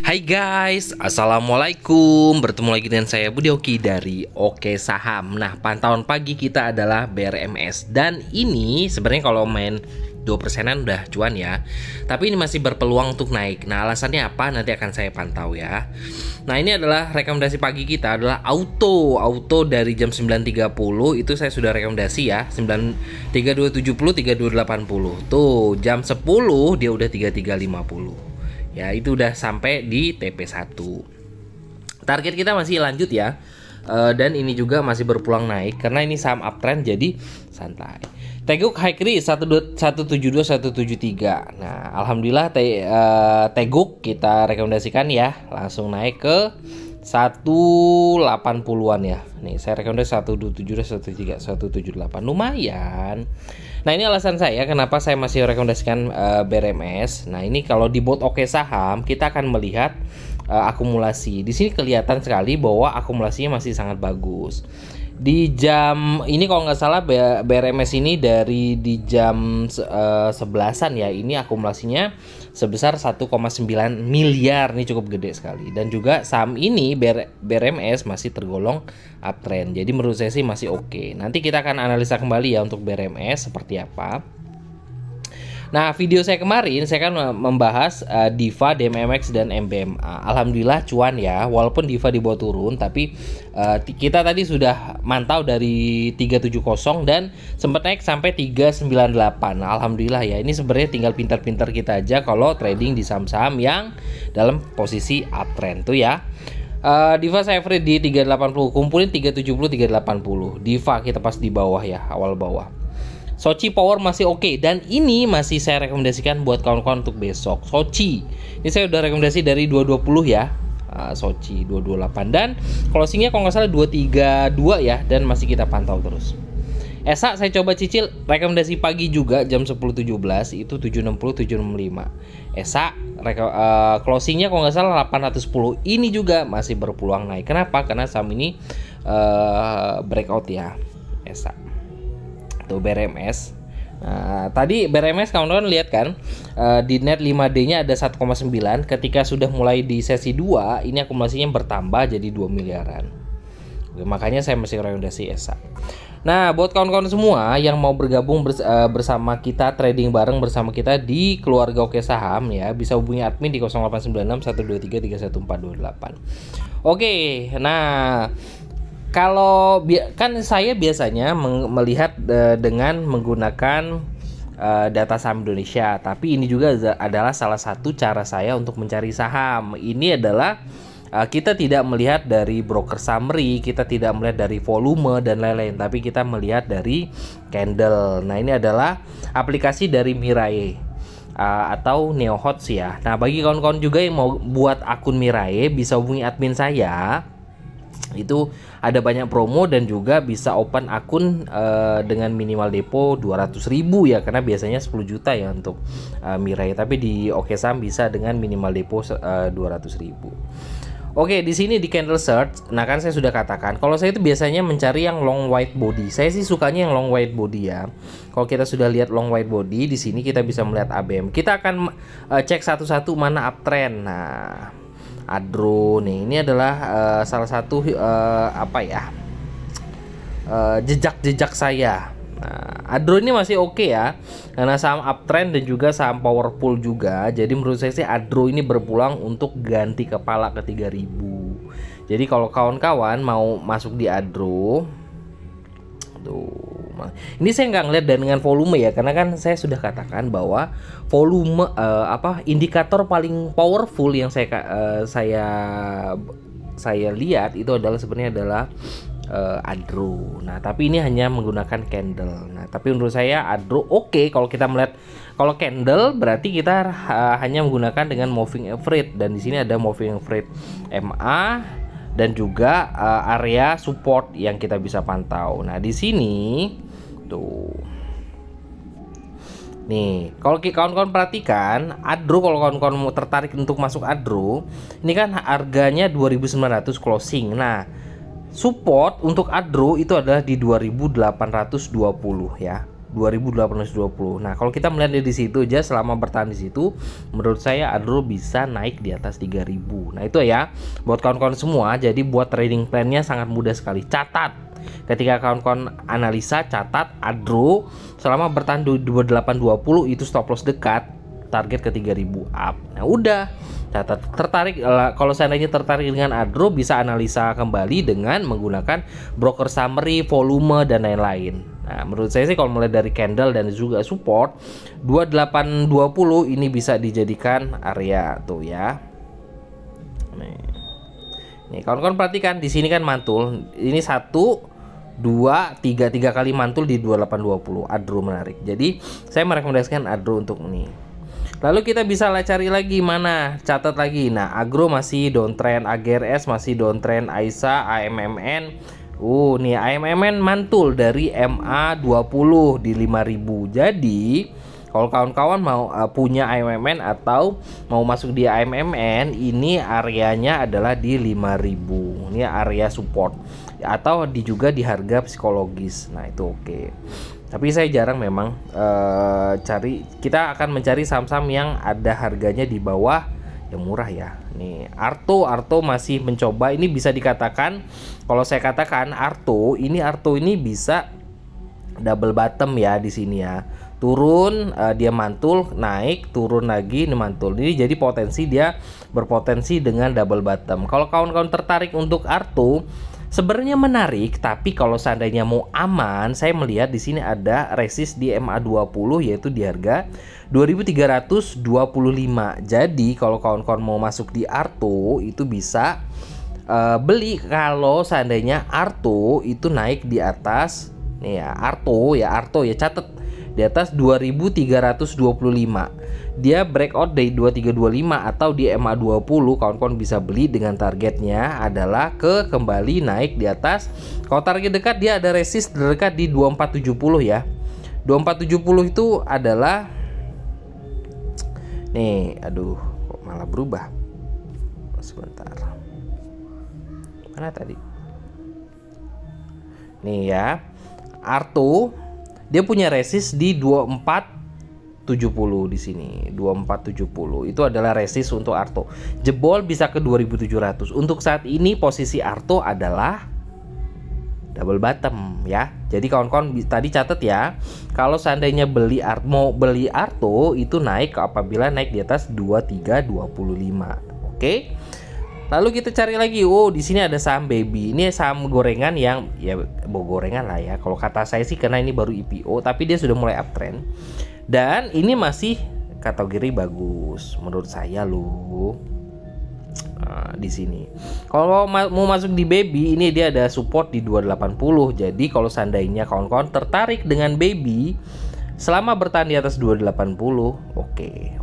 Hai guys, assalamualaikum. Bertemu lagi dengan saya Budi Oki dari Oke Saham. Nah, pantauan pagi kita adalah BRMS. Dan ini sebenarnya kalau main 2%-an udah cuan ya. Tapi ini masih berpeluang untuk naik. Nah, alasannya apa? Nanti akan saya pantau ya. Nah, ini adalah rekomendasi pagi kita adalah auto dari jam 9.30 itu saya sudah rekomendasi ya. 3270, 3280. Tuh, jam 10 dia udah 3350. Ya, itu udah sampai di TP1. Target kita masih lanjut ya. Dan ini juga masih berpulang naik karena ini saham uptrend, jadi santai. Teguk High Kri 172 173. Nah, alhamdulillah Teguk kita rekomendasikan ya, langsung naik ke 180-an ya. Nih, saya rekomendasi 127 173 178. Lumayan. Nah, ini alasan saya kenapa saya masih rekomendasikan BRMS. Nah, ini kalau di bot Oke Saham kita akan melihat akumulasi. Di sini kelihatan sekali bahwa akumulasinya masih sangat bagus. Di jam ini kalau nggak salah BRMS ini dari di jam 11-an ya, ini akumulasinya sebesar 1,9 miliar. Ini cukup gede sekali. Dan juga saham ini BRMS masih tergolong uptrend. Jadi menurut saya sih masih oke. Nanti kita akan analisa kembali ya untuk BRMS seperti apa. Nah, video saya kemarin saya kan membahas Diva, DMMX dan MBMA. Alhamdulillah cuan ya, walaupun Diva dibawa turun, tapi kita tadi sudah mantau dari 370 dan sempat naik sampai 398. Nah, alhamdulillah ya, ini sebenarnya tinggal pintar-pintar kita aja kalau trading di saham-saham yang dalam posisi uptrend tuh ya. Diva saya average di 380, kumpulin 370 380. Diva kita pas di bawah ya, awal bawah. Soci Power masih oke, dan ini masih saya rekomendasikan buat kawan-kawan untuk besok. Soci ini saya udah rekomendasi dari 220 ya. Soci 228 dan closingnya kalau nggak salah 232 ya, dan masih kita pantau terus. ESA saya coba cicil rekomendasi pagi juga jam 10.17 itu 760 765. ESA closingnya kalau nggak salah 810. Ini juga masih berpeluang naik. Kenapa? Karena saham ini breakout ya, ESA. Tuh BRMS. Nah, tadi BRMS kawan-kawan lihat kan, di net 5D-nya ada 1,9. Ketika sudah mulai di sesi 2, ini akumulasinya bertambah jadi 2 miliaran. Oke, makanya saya masih rekomendasi ESA. Nah, buat kawan-kawan semua yang mau bergabung bersama kita, trading bareng bersama kita di keluarga Oke Saham ya, bisa hubungi admin di 0896 123 31428. Oke, nah kalau kan saya biasanya melihat dengan menggunakan data saham Indonesia, tapi ini juga adalah salah satu cara saya untuk mencari saham. Ini adalah kita tidak melihat dari broker summary, kita tidak melihat dari volume dan lain-lain, tapi kita melihat dari candle. Nah, ini adalah aplikasi dari Mirai atau NeoHots ya. Nah, bagi kawan-kawan juga yang mau buat akun Mirai, bisa hubungi admin saya. Itu ada banyak promo dan juga bisa open akun dengan minimal depo 200.000 ya, karena biasanya 10 juta ya untuk Mirai, tapi di Oke Saham bisa dengan minimal depo 200.000. Oke, di sini di candle search, nah kan saya sudah katakan kalau saya itu biasanya mencari yang long white body. Saya sih sukanya yang long white body ya. Kalau kita sudah lihat long white body, di sini kita bisa melihat ABM. Kita akan cek satu-satu mana uptrend. Nah, Adro nih, ini adalah salah satu jejak-jejak saya. Nah, Adro ini masih oke ya, karena saham uptrend dan juga saham powerful juga. Jadi menurut saya sih Adro ini berpulang untuk ganti kepala ke 3000. Jadi kalau kawan-kawan mau masuk di Adro, tuh, ini saya nggak ngeliat dengan volume ya, karena kan saya sudah katakan bahwa volume indikator paling powerful yang saya lihat itu adalah sebenarnya adalah Adro. Nah, tapi ini hanya menggunakan candle. Nah, tapi menurut saya Adro oke. Kalau kita melihat kalau candle berarti kita hanya menggunakan dengan moving average, dan di sini ada moving average MA dan juga area support yang kita bisa pantau. Nah, di sini tuh. Nih, kalau kawan-kawan perhatikan Adro, kalau kawan-kawan mau tertarik untuk masuk Adro, ini kan harganya 2.900 closing. Nah, support untuk Adro itu adalah di 2.820 ya. 2820. Nah, kalau kita melihat di situ aja selama bertahan di situ, menurut saya Adro bisa naik di atas 3000. Nah, itu ya buat kawan-kawan semua. Jadi buat trading plan-nya sangat mudah sekali. Catat. Ketika kawan-kawan analisa, catat Adro selama bertahan di 2820 itu stop loss dekat, target ke 3000 up. Nah, udah. Catat. Tertarik, kalau seandainya tertarik dengan Adro, bisa analisa kembali dengan menggunakan broker summary, volume dan lain-lain. Nah, menurut saya sih kalau mulai dari candle dan juga support 2820 ini bisa dijadikan area tuh ya. Nih, kawan-kawan perhatikan di sini kan mantul. Ini 1 2 3 kali mantul di 2820. Adro menarik. Jadi, saya merekomendasikan Adro untuk ini. Lalu kita bisa cari lagi mana, catat lagi. Nah, Agro masih downtrend, AGRS masih downtrend, AISA, AMMN. Nih AMMN mantul dari MA20 di 5000. Jadi, kalau kawan-kawan mau punya AMMN atau mau masuk di AMMN, ini areanya adalah di 5000. Ini area support atau juga di harga psikologis. Nah, itu oke. Tapi saya jarang memang kita akan mencari saham-saham yang ada harganya di bawah yang murah ya. Nih, Arto masih mencoba. Ini bisa dikatakan, kalau saya katakan Arto ini bisa double bottom ya di sini ya. Turun, dia mantul, naik, turun lagi, ini mantul. Ini jadi dia berpotensi dengan double bottom. Kalau kawan-kawan tertarik untuk Arto, sebenarnya menarik, tapi kalau seandainya mau aman, saya melihat di sini ada resist di MA20 yaitu di harga 2325. Jadi kalau kawan-kawan mau masuk di Arto itu bisa beli kalau seandainya Arto itu naik di atas nih ya, Arto ya catat di atas 2325. Dia breakout dari 2325 atau di MA20, kawan-kawan bisa beli dengan targetnya adalah kembali naik di atas. Kalau target dekat dia ada resist dekat di 2470 ya. 2470 itu adalah nih, aduh kok malah berubah. Sebentar. Mana tadi? Nih ya. Arto dia punya resist di 2470 di sini. 2470 itu adalah resist untuk Arto. Jebol bisa ke 2700. Untuk saat ini posisi Arto adalah double bottom ya. Jadi kawan-kawan tadi catat ya. Kalau seandainya mau beli Arto itu naik apabila naik di atas 2325. Oke. Lalu kita cari lagi. Di sini ada saham Baby. Ini saham gorengan yang ya gorengan lah ya. Kalau kata saya sih karena ini baru IPO, tapi dia sudah mulai uptrend. Dan ini masih kategori bagus menurut saya loh. Di sini. Kalau mau masuk di Baby, ini dia ada support di 280. Jadi kalau seandainya kawan-kawan tertarik dengan Baby selama bertahan di atas 280,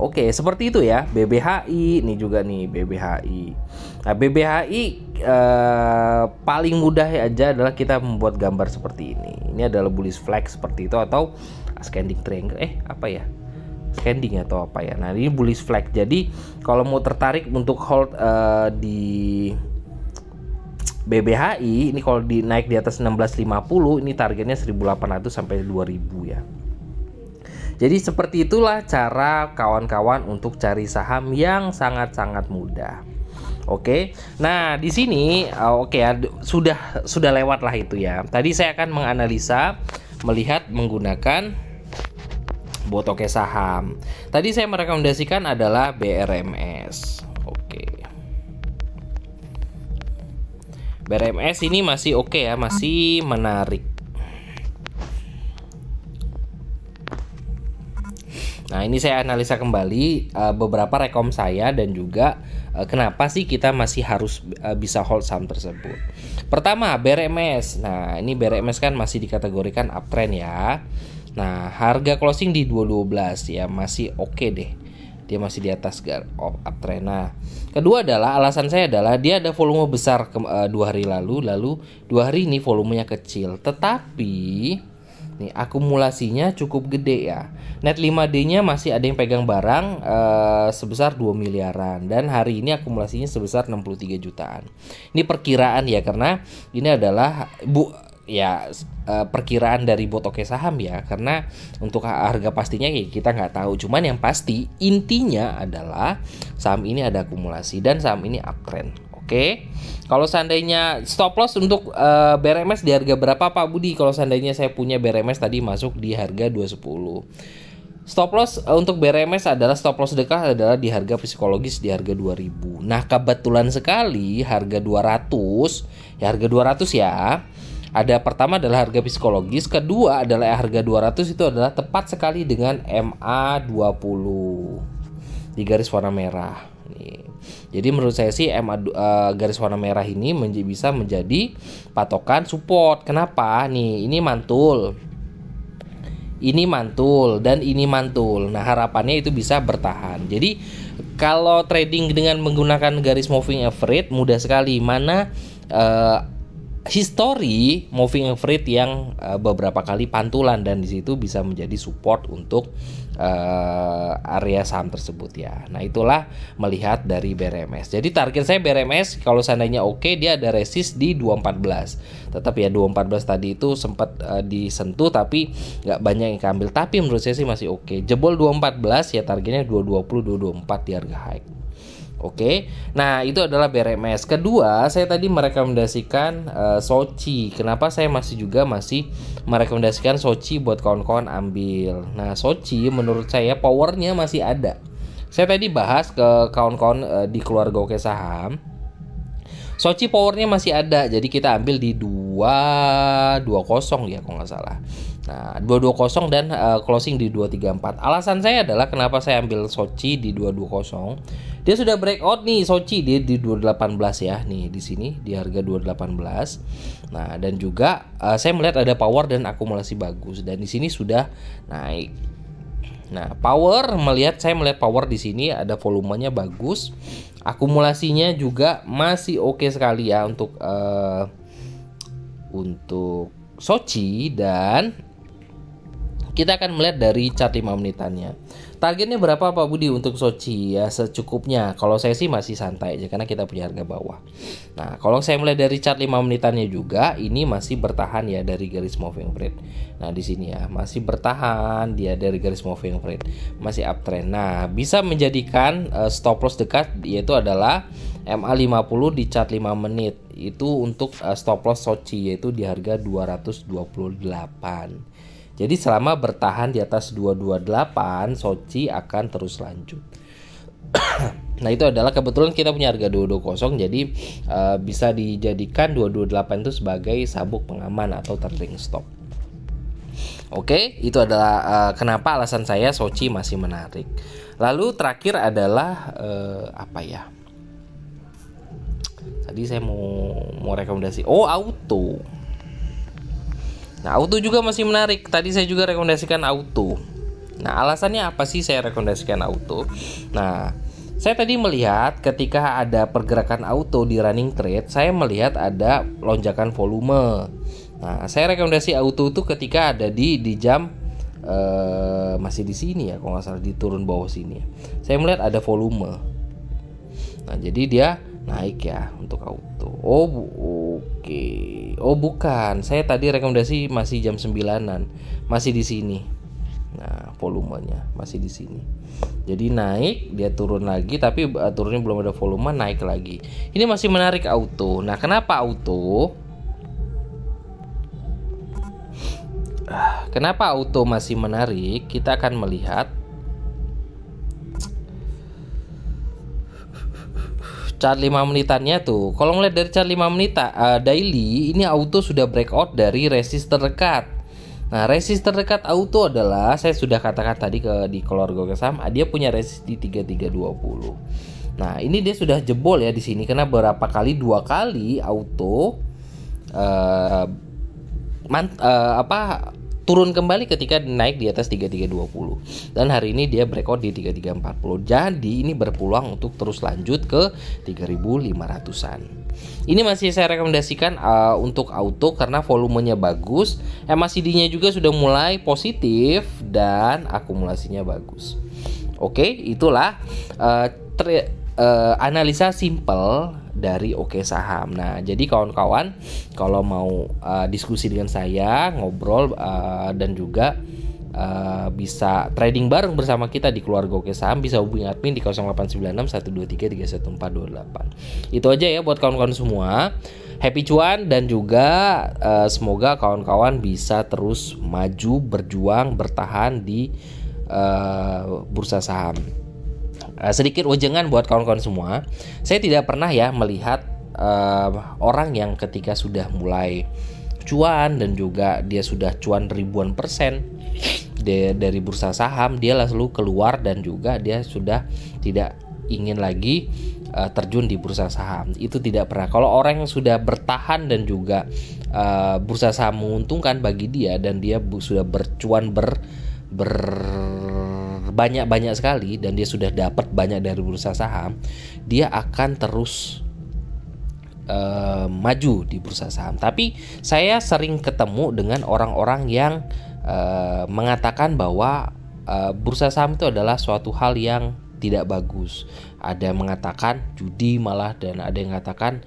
oke, seperti itu ya. BBHI, ini juga nih BBHI. Nah, BBHI paling mudah aja adalah kita membuat gambar seperti ini. Ini adalah bullish flag seperti itu atau ascending triangle. Apa ya? Ascending atau apa ya? Nah, ini bullish flag. Jadi kalau mau tertarik untuk hold di BBHI, ini kalau naik di atas 1650, ini targetnya 1800 sampai 2000 ya. Jadi seperti itulah cara kawan-kawan untuk cari saham yang sangat-sangat mudah. Oke. Nah, di sini ya, sudah lewat lah itu ya. Tadi saya akan menganalisa melihat menggunakan bot oke saham. Tadi saya merekomendasikan adalah BRMS. Oke. BRMS ini masih oke ya, masih menarik. Nah, ini saya analisa kembali beberapa rekom saya dan juga kenapa sih kita masih harus bisa hold saham tersebut. Pertama, BRMS. Nah, ini BRMS kan masih dikategorikan uptrend ya. Nah, harga closing di 212 ya, masih oke deh. Dia masih di atas uptrend. Nah, kedua adalah alasan saya adalah dia ada volume besar 2 hari lalu 2 hari ini volumenya kecil. Tetapi nih akumulasinya cukup gede ya. Net 5D-nya masih ada yang pegang barang sebesar 2 miliaran dan hari ini akumulasinya sebesar 63 jutaan. Ini perkiraan ya, karena ini adalah ya perkiraan dari bot oke saham ya, karena untuk harga pastinya ya kita nggak tahu. Cuman yang pasti intinya adalah saham ini ada akumulasi dan saham ini uptrend. Oke, kalau seandainya stop loss untuk BRMS di harga berapa Pak Budi? Kalau seandainya saya punya BRMS tadi masuk di harga 210. Stop loss untuk BRMS adalah stop loss dekat adalah di harga psikologis di harga 2000. Nah, kebetulan sekali harga 200, ya harga 200 ya. Ada pertama adalah harga psikologis, kedua adalah harga 200 itu adalah tepat sekali dengan MA20 di garis warna merah. Nih. Jadi menurut saya sih garis warna merah ini bisa menjadi patokan support. Kenapa? Nih, ini mantul. Ini mantul dan ini mantul. Nah, harapannya itu bisa bertahan. Jadi kalau trading dengan menggunakan garis moving average mudah sekali. Mana history moving average yang beberapa kali pantulan, dan di situ bisa menjadi support untuk area saham tersebut ya. Nah, itulah melihat dari BRMS. Jadi target saya BRMS kalau seandainya oke, dia ada resist di 214. Tetap ya 214 tadi itu sempat disentuh tapi nggak banyak yang keambil. Tapi menurut saya sih masih oke. Jebol 214 ya targetnya 220 224 di harga high. Oke, nah itu adalah BRMS. Kedua, saya tadi merekomendasikan Soci. Kenapa saya masih merekomendasikan Soci buat kawan-kawan ambil. Nah, Soci menurut saya powernya masih ada. Saya tadi bahas ke kawan-kawan di keluarga Oke Saham. Soci powernya masih ada, jadi kita ambil di 220 ya kalau nggak salah. Nah, 220 dan closing di 234. Alasan saya adalah kenapa saya ambil Soci di 220. Dia sudah breakout nih Soci dia di 218 ya. Nih di sini di harga 218. Nah, dan juga saya melihat ada power dan akumulasi bagus, dan di sini sudah naik. Nah, saya melihat power di sini ada volumenya bagus. Akumulasinya juga masih oke sekali ya untuk Soci, dan kita akan melihat dari chart 5 menitannya. Targetnya berapa Pak Budi untuk Soci? Ya secukupnya. Kalau saya sih masih santai aja karena kita punya harga bawah. Nah, kalau saya melihat dari chart 5 menitannya juga ini masih bertahan ya dari garis moving average. Nah, di sini ya masih bertahan dia dari garis moving average, masih uptrend. Nah, bisa menjadikan stop loss dekat yaitu adalah MA50 di chart 5 menit. Itu untuk stop loss Soci yaitu di harga 228. Jadi selama bertahan di atas 228, Soci akan terus lanjut. Nah, itu adalah kebetulan kita punya harga 220, jadi bisa dijadikan 228 itu sebagai sabuk pengaman atau trailing stop. Oke, itu adalah kenapa alasan saya Soci masih menarik. Lalu terakhir adalah apa ya? Tadi saya mau rekomendasi. Oh, auto. Nah, auto juga masih menarik. Tadi saya juga rekomendasikan auto. Nah, alasannya apa sih saya rekomendasikan auto? Nah, saya tadi melihat ketika ada pergerakan auto di running trade, saya melihat ada lonjakan volume. Nah, saya rekomendasi auto itu ketika ada di jam masih di sini ya, kalau nggak salah di turun bawah sini ya. Saya melihat ada volume. Nah, jadi dia naik ya untuk auto. Oke. Oh, bukan. Saya tadi rekomendasi masih jam 9-an. Masih di sini. Nah, volumenya masih di sini. Jadi naik, dia turun lagi, tapi turunnya belum ada volume, naik lagi. Ini masih menarik auto. Nah, kenapa auto? Kenapa auto masih menarik? Kita akan melihat chart 5 menitannya tuh. Kalau ngeliat dari chart 5 menit daily, ini auto sudah breakout dari resist terdekat. Nah, resist terdekat auto adalah saya sudah katakan tadi di keluarga saham, dia punya resist di 3320. Nah, ini dia sudah jebol ya di sini karena dua kali auto turun kembali ketika naik di atas 3320, dan hari ini dia breakout di 3340. Jadi ini berpeluang untuk terus lanjut ke 3500-an. Ini masih saya rekomendasikan untuk auto karena volumenya bagus, MACD-nya juga sudah mulai positif dan akumulasinya bagus. Oke, itulah analisa simple dari Oke Saham. Nah, jadi kawan-kawan kalau mau diskusi dengan saya, ngobrol dan juga bisa trading bareng bersama kita di keluarga Oke Saham, bisa hubungi admin di 0896 123 31428. Itu aja ya buat kawan-kawan semua. Happy cuan dan juga semoga kawan-kawan bisa terus maju, berjuang, bertahan di bursa saham. Sedikit wejangan buat kawan-kawan semua. Saya tidak pernah ya melihat orang yang ketika sudah mulai cuan dan juga dia sudah cuan ribuan persen dari bursa saham, dia lalu keluar dan juga dia sudah tidak ingin lagi terjun di bursa saham. Itu tidak pernah. Kalau orang yang sudah bertahan dan juga bursa saham menguntungkan bagi dia dan dia sudah bercuan banyak sekali dan dia sudah dapat banyak dari bursa saham, dia akan terus maju di bursa saham. Tapi saya sering ketemu dengan orang-orang yang mengatakan bahwa bursa saham itu adalah suatu hal yang tidak bagus. Ada yang mengatakan judi malah, dan ada yang mengatakan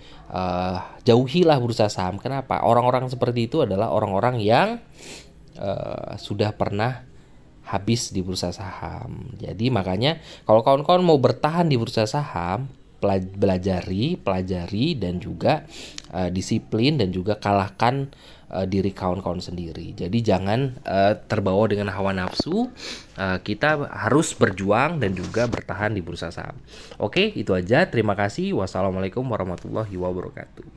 jauhilah bursa saham. Kenapa? Orang-orang seperti itu adalah orang-orang yang sudah pernah habis di bursa saham. Jadi makanya kalau kawan-kawan mau bertahan di bursa saham, pelajari dan juga disiplin dan juga kalahkan diri kawan-kawan sendiri. Jadi jangan terbawa dengan hawa nafsu. Kita harus berjuang dan juga bertahan di bursa saham. Oke, itu aja. Terima kasih. Wassalamualaikum warahmatullahi wabarakatuh.